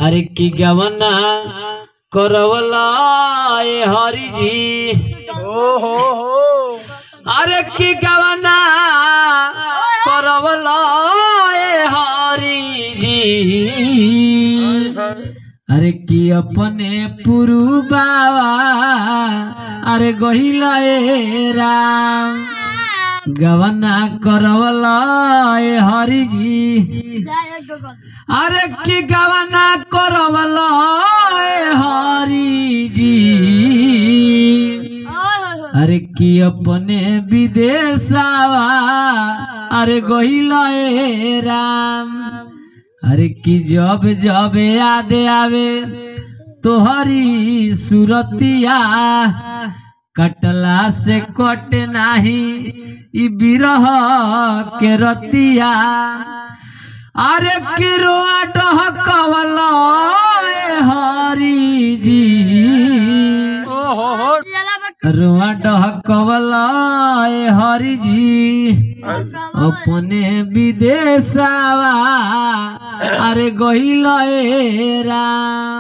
अरे की गवना करवला हरि जी अरे की गवना करवला हरि जी अरे की अपने पुरु बाबा अरे गहिला राम गवना करवला हरि जी अरे की गवना करवला हरि जी अरे की अपने विदेशवा अरे गहिला राम अरे की जब जब याद आवे तोहरी सुरतिया कटला से कट नाही ई बिरह के रतिया अरे की रोआ डहकवला हरि जी रोआ डहकवला हरि जी अपने विदेशवा अरे गहिला राम।